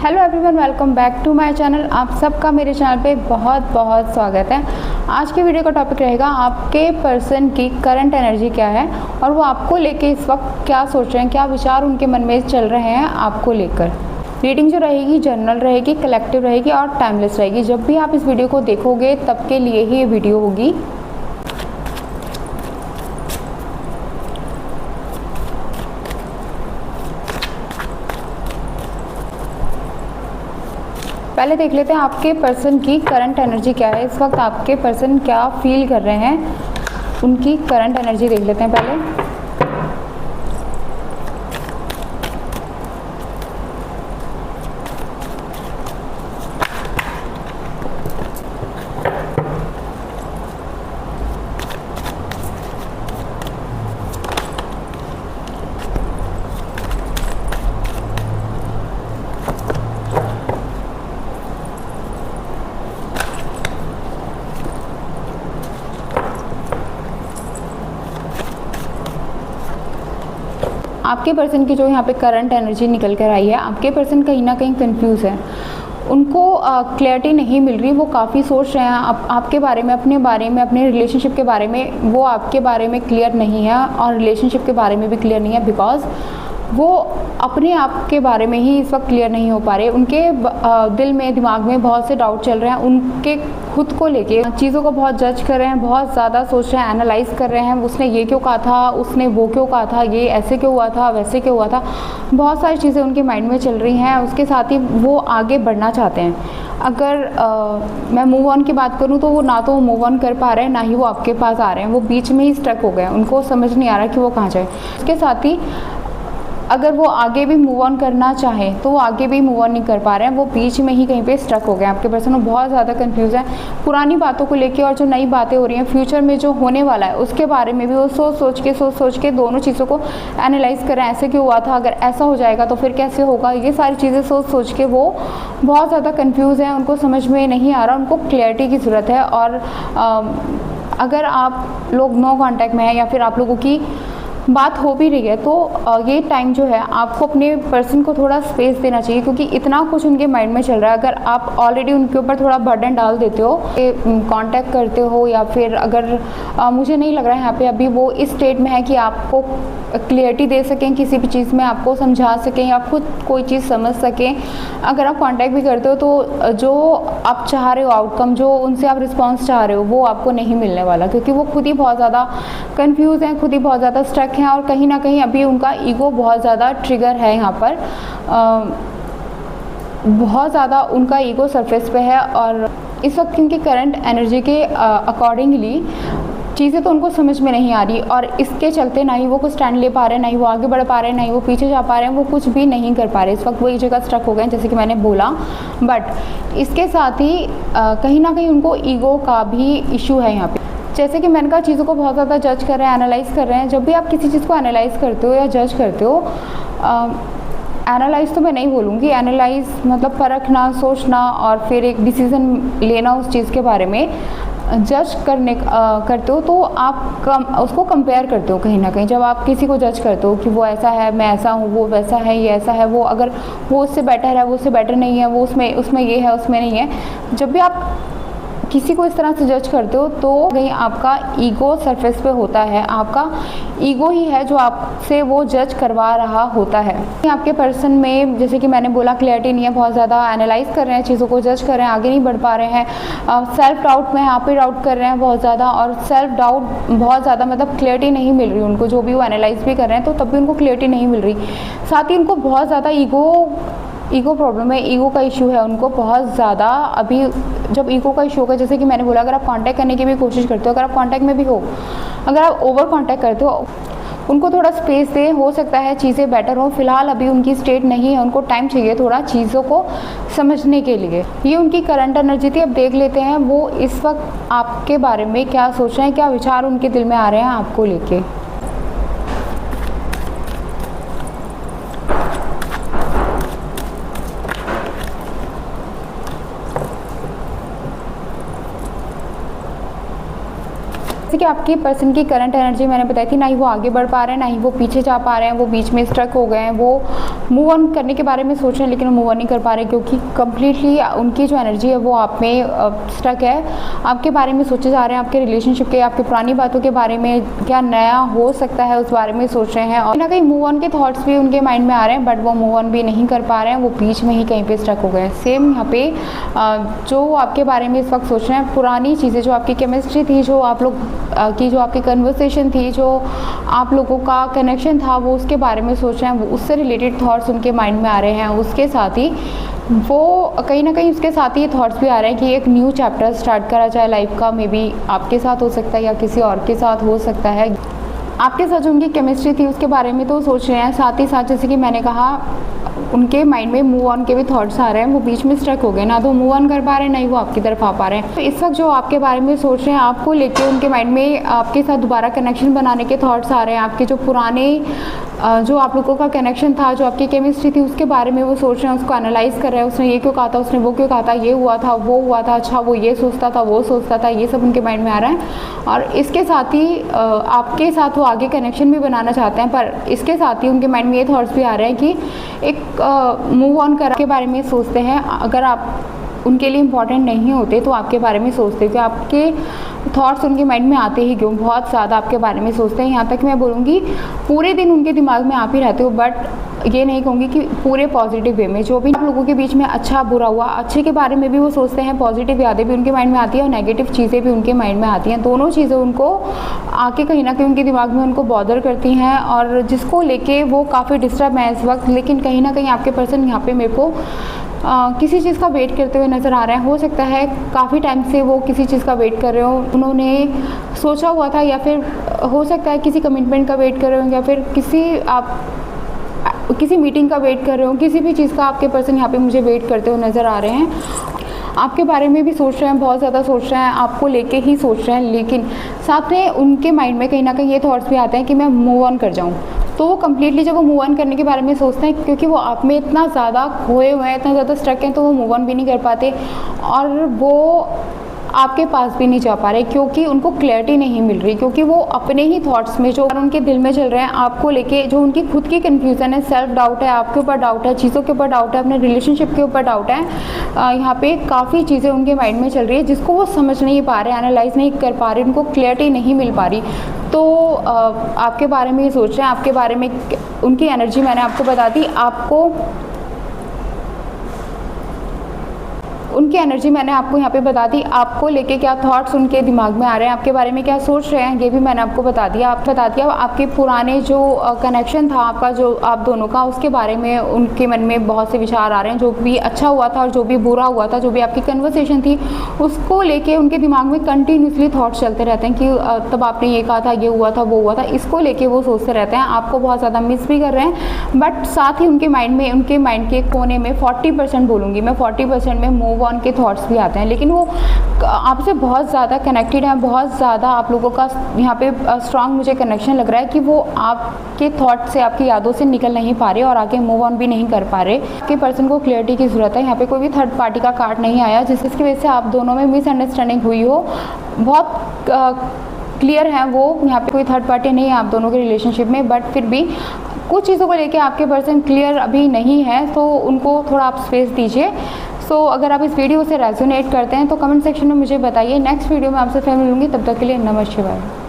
Hello everyone, welcome back to my channel. आप सबका मेरे चैनल पे बहुत बहुत स्वागत है। आज के वीडियो का टॉपिक रहेगा आपके पर्सन की करंट एनर्जी क्या है और वो आपको लेके इस वक्त क्या सोच रहे हैं, क्या विचार उनके मन में चल रहे हैं आपको लेकर। रीडिंग जो रहेगी जनरल रहेगी, कलेक्टिव रहेगी और टाइमलेस रहेगी। जब भी आप इस वीडियो को देखोगे तब के लिए ही ये वीडियो होगी। पहले देख लेते हैं आपके पर्सन की करंट एनर्जी क्या है। इस वक्त आपके पर्सन क्या फील कर रहे हैं, उनकी करंट एनर्जी देख लेते हैं पहले। आपके पर्सन की जो यहाँ पे करंट एनर्जी निकल कर आई है, आपके पर्सन कहीं ना कहीं कंफ्यूज है। उनको क्लैरिटी नहीं मिल रही। वो काफ़ी सोच रहे हैं आपके बारे में, अपने बारे में, अपने रिलेशनशिप के बारे में। वो आपके बारे में क्लियर नहीं है और रिलेशनशिप के बारे में भी क्लियर नहीं है, बिकॉज वो अपने आप के बारे में ही इस वक्त क्लियर नहीं हो पा रहे। उनके दिल में, दिमाग में बहुत से डाउट चल रहे हैं। उनके खुद को लेके चीज़ों को बहुत जज कर रहे हैं, बहुत ज़्यादा सोच रहे हैं, एनालाइज कर रहे हैं। उसने ये क्यों कहा था, उसने वो क्यों कहा था, ये ऐसे क्यों हुआ था, वैसे क्यों हुआ था। बहुत सारी चीज़ें उनके माइंड में चल रही हैं। उसके साथ ही वो आगे बढ़ना चाहते हैं। अगर मैं मूव ऑन की बात करूं तो वो ना तो मूव ऑन कर पा रहे हैं, ना ही वो आपके पास आ रहे हैं। वो बीच में ही स्ट्रक हो गए हैं। उनको समझ नहीं आ रहा कि वो कहाँ जाए। उसके साथ ही अगर वो आगे भी मूव ऑन करना चाहें तो वो आगे भी मूव ऑन नहीं कर पा रहे हैं। वो बीच में ही कहीं पे स्ट्रक हो गए हैं। आपके पर्सन बहुत ज़्यादा कंफ्यूज है पुरानी बातों को लेके, और जो नई बातें हो रही हैं, फ्यूचर में जो होने वाला है उसके बारे में भी वो सोच सोच के दोनों चीज़ों को एनालाइज कर रहे हैं। ऐसे क्यों हुआ था, अगर ऐसा हो जाएगा तो फिर कैसे होगा। ये सारी चीज़ें सोच के वो बहुत ज़्यादा कन्फ्यूज़ हैं। उनको समझ में नहीं आ रहा, उनको क्लैरिटी की ज़रूरत है। और अगर आप लोग नो कॉन्टैक्ट में हैं या फिर आप लोगों की बात हो भी रही है तो ये टाइम जो है आपको अपने पर्सन को थोड़ा स्पेस देना चाहिए, क्योंकि इतना कुछ उनके माइंड में चल रहा है। अगर आप ऑलरेडी उनके ऊपर थोड़ा बर्डन डाल देते हो, कांटेक्ट करते हो, या फिर अगर मुझे नहीं लग रहा है यहाँ पे अभी वो इस स्टेट में है कि आपको क्लियरिटी दे सकें किसी भी चीज़ में, आपको समझा सकें या खुद कोई चीज़ समझ सकें। अगर आप कांटेक्ट भी करते हो तो जो आप चाह रहे हो आउटकम, जो उनसे आप रिस्पॉन्स चाह रहे हो, वो आपको नहीं मिलने वाला, क्योंकि वो खुद ही बहुत ज़्यादा कन्फ्यूज़ हैं, खुद ही बहुत ज़्यादा स्ट्रक हैं। और कहीं ना कहीं अभी उनका ईगो बहुत ज़्यादा ट्रिगर है यहाँ पर। बहुत ज़्यादा उनका ईगो सरफेस पे है। और इस वक्त इनकी करंट एनर्जी के अकॉर्डिंगली चीज़ें तो उनको समझ में नहीं आ रही, और इसके चलते ना ही वो कुछ स्टैंड ले पा रहे हैं, ना ही वो आगे बढ़ पा रहे हैं, ना ही वो पीछे जा पा रहे हैं। वो कुछ भी नहीं कर पा रहे इस वक्त। वो एक जगह स्ट्रक हो गए हैं, जैसे कि मैंने बोला। बट इसके साथ ही कहीं ना कहीं उनको ईगो का भी इशू है यहाँ पे। जैसे कि मैंने कहा, चीज़ों को बहुत ज़्यादा जज कर रहे हैं, एनालाइज कर रहे हैं। जब भी आप किसी चीज़ को एनालाइज करते हो या जज करते हो, एनालाइज तो मैं नहीं बोलूँगी, एनालाइज मतलब परखना, सोचना और फिर एक डिसीज़न लेना उस चीज़ के बारे में। जज करते हो तो आप उसको कंपेयर करते हो कहीं ना कहीं। जब आप किसी को जज करते हो कि वो ऐसा है, मैं ऐसा हूँ, वो वैसा है, ये ऐसा है, वो अगर वो उससे बेटर है, वो उससे बेटर नहीं है, वो उसमें ये है, उसमें नहीं है। जब भी आप किसी को इस तरह से जज करते हो तो कहीं आपका ईगो सरफेस पे होता है। आपका ईगो ही है जो आपसे वो जज करवा रहा होता है। आपके पर्सन में, जैसे कि मैंने बोला, क्लैरिटी नहीं है, बहुत ज़्यादा एनालाइज कर रहे हैं, चीज़ों को जज कर रहे हैं, आगे नहीं बढ़ पा रहे हैं। सेल्फ डाउट में यहाँ पे डाउट कर रहे हैं बहुत ज़्यादा, और सेल्फ डाउट बहुत ज़्यादा, मतलब क्लैरिटी नहीं मिल रही उनको। जो भी वो एनालाइज भी कर रहे हैं तो तब भी उनको क्लैरिटी नहीं मिल रही। साथ ही उनको बहुत ज़्यादा ईगो प्रॉब्लम है, ईगो का इशू है उनको बहुत ज़्यादा। अभी जब ईगो का इशू होगा, जैसे कि मैंने बोला, अगर आप कांटेक्ट करने की भी कोशिश करते हो, अगर आप कांटेक्ट में भी हो, अगर आप ओवर कांटेक्ट करते हो, उनको थोड़ा स्पेस दें। हो सकता है चीज़ें बेटर हो। फिलहाल अभी उनकी स्टेट नहीं है, उनको टाइम चाहिए थोड़ा चीज़ों को समझने के लिए। ये उनकी करंट एनर्जी थी। अब देख लेते हैं वो इस वक्त आपके बारे में क्या सोच रहे हैं, क्या विचार उनके दिल में आ रहे हैं आपको लेके। जैसे कि आपकी पर्सन की करंट एनर्जी मैंने बताई थी, ना ही वो आगे बढ़ पा रहे हैं, ना ही वो पीछे जा पा रहे हैं। वो बीच में स्ट्रक हो गए हैं। वो मूव ऑन करने के बारे में सोच रहे हैं लेकिन वो मूव ऑन नहीं कर पा रहे, क्योंकि कम्प्लीटली उनकी जो एनर्जी है वो आप में स्टक है। आपके बारे में सोचे जा रहे हैं, आपके रिलेशनशिप के, आपकी पुरानी बातों के बारे में, क्या नया हो सकता है उस बारे में सोच रहे हैं। और ना कहीं मूव ऑन के थॉट्स भी उनके माइंड में आ रहे हैं, बट वो मूव ऑन भी नहीं कर पा रहे हैं, वो बीच में ही कहीं पे स्टक हो गए। सेम यहाँ पे जो आपके बारे में इस वक्त सोच रहे हैं, पुरानी चीज़ें, जो आपकी केमिस्ट्री थी, जो आप लोग की जो आपकी कन्वर्सेशन थी, जो आप लोगों का कनेक्शन था, वो उसके बारे में सोच रहे हैं, उससे रिलेटेड थॉट्स उनके माइंड में आ रहे हैं। उसके साथ ही वो कहीं ना कहीं उसके साथ ही ये थॉट्स भी आ रहे हैं कि एक न्यू चैप्टर स्टार्ट करा जाए लाइफ का। मे बी आपके साथ हो सकता है या किसी और के साथ हो सकता है। आपके साथ जो उनकी केमिस्ट्री थी उसके बारे में तो सोच रहे हैं, साथ ही साथ जैसे कि मैंने कहा उनके माइंड में मूव ऑन के भी थॉट्स आ रहे हैं, वो बीच में स्ट्रक हो गए, ना तो मूव ऑन कर पा रहे हैं, ना ही वो आपकी तरफ आ पा रहे हैं। तो इस वक्त जो आपके बारे में सोच रहे हैं, आपको लेके उनके माइंड में आपके साथ दोबारा कनेक्शन बनाने के थॉट्स आ रहे हैं। आपके जो पुराने जो आप लोगों का कनेक्शन था, जो आपकी केमिस्ट्री थी, उसके बारे में वो सोच रहे हैं, उसको एनालाइज कर रहे हैं। उसने ये क्यों कहा था, उसने वो क्यों कहा था, ये हुआ था, वो हुआ था, अच्छा वो ये सोचता था, वो सोचता था, ये सब उनके माइंड में आ रहा है। और इसके साथ ही आपके साथ वो आगे कनेक्शन भी बनाना चाहते हैं, पर इसके साथ ही उनके माइंड में ये थॉट्स भी आ रहे हैं कि एक मूव ऑन कर के बारे में सोचते हैं। अगर आप उनके लिए इम्पॉर्टेंट नहीं होते तो आपके बारे में सोचते, कि आपके थॉट्स उनके माइंड में आते ही क्यों, बहुत ज़्यादा आपके बारे में सोचते हैं। यहाँ तक मैं बोलूँगी पूरे दिन उनके दिमाग में आप ही रहते हो, बट ये नहीं कहूँगी कि पूरे पॉजिटिव वे में। जो भी आप लोगों के बीच में अच्छा बुरा हुआ, अच्छे के बारे में भी वो सोचते हैं, पॉजिटिव यादें भी उनके माइंड में आती हैं और नेगेटिव चीज़ें भी उनके माइंड में आती हैं। दोनों चीज़ें उनको आके कहीं ना कहीं उनके दिमाग में उनको बॉदर करती हैं, और जिसको लेके वो काफ़ी डिस्टर्ब है इस वक्त। लेकिन कहीं ना कहीं आपके पर्सन यहाँ पे मेरे को किसी चीज़ का वेट करते हुए नज़र आ रहे हैं। हो सकता है काफ़ी टाइम से वो किसी चीज़ का वेट कर रहे हो, उन्होंने सोचा हुआ था, या फिर हो सकता है किसी कमिटमेंट का वेट कर रहे हो, या फिर किसी मीटिंग का वेट कर रहे हो। किसी भी चीज़ का आपके पर्सन यहाँ पे मुझे वेट करते हुए नज़र आ रहे हैं। आपके बारे में भी सोच रहे हैं, बहुत ज़्यादा सोच रहे हैं, आपको लेके ही सोच रहे हैं, लेकिन साथ में उनके माइंड में कहीं ना कहीं ये थॉट्स भी आते हैं कि मैं मूव ऑन कर जाऊँ। तो वो कम्प्लीटली जब वो मूव ऑन करने के बारे में सोचते हैं, क्योंकि वो आप में इतना ज़्यादा खोए हुए हैं, इतना ज़्यादा स्ट्रक हैं, तो वो मूव ऑन भी नहीं कर पाते, और वो आपके पास भी नहीं जा पा रहे, क्योंकि उनको क्लैरिटी नहीं मिल रही, क्योंकि वो अपने ही थॉट्स में जो उनके दिल में चल रहे हैं आपको लेके, जो उनकी खुद की कन्फ्यूज़न है, सेल्फ डाउट है, आपके ऊपर डाउट है, चीज़ों के ऊपर डाउट है, अपने रिलेशनशिप के ऊपर डाउट है। यहाँ पे काफ़ी चीज़ें उनके माइंड में चल रही है जिसको वो समझ नहीं पा रहे, एनालाइज नहीं कर पा रहे, उनको क्लैरिटी नहीं मिल पा रही। तो आपके बारे में ये सोच रहे हैं, आपके बारे में उनकी एनर्जी मैंने आपको बता दी, उनकी एनर्जी मैंने आपको यहाँ पे बता दी, आपको लेके क्या थॉट्स उनके दिमाग में आ रहे हैं, आपके बारे में क्या सोच रहे हैं, ये भी मैंने आपको बता दिया। आपके पुराने जो कनेक्शन था आपका, जो आप दोनों का, उसके बारे में उनके मन में बहुत से विचार आ रहे हैं। जो भी अच्छा हुआ था और जो भी बुरा हुआ था, जो भी आपकी कन्वर्सेशन थी, उसको लेके उनके दिमाग में कंटिन्यूसली थॉट्स चलते रहते हैं कि तब आपने ये कहा था, ये हुआ था, वो हुआ था। इसको लेके वो सोचते रहते हैं, आपको बहुत ज़्यादा मिस भी कर रहे हैं, बट साथ ही उनके माइंड के कोने में 40% बोलूँगी मैं, 40% में मूव ऑन के थॉट्स भी आते हैं। लेकिन वो आपसे बहुत ज़्यादा कनेक्टेड हैं, बहुत ज़्यादा आप लोगों का यहाँ पे स्ट्रांग मुझे कनेक्शन लग रहा है कि वो आपके थॉट से, आपकी यादों से निकल नहीं पा रहे और आगे मूव ऑन भी नहीं कर पा रहे। आपके पर्सन को क्लियरिटी की ज़रूरत है। यहाँ पे कोई भी थर्ड पार्टी का कार्ड नहीं आया जिसकी वजह से आप दोनों में मिसअंडरस्टैंडिंग हुई हो। बहुत क्लियर है वो, यहाँ पे कोई थर्ड पार्टी नहीं है आप दोनों के रिलेशनशिप में, बट फिर भी कुछ चीज़ों को लेके आपके पर्सन क्लियर अभी नहीं है, तो उनको थोड़ा आप स्पेस दीजिए। सो अगर आप इस वीडियो से रेजोनेट करते हैं तो कमेंट सेक्शन में मुझे बताइए। नेक्स्ट वीडियो में आपसे फिर मिलूंगी, तब तक के लिए नमस्ते, बाय।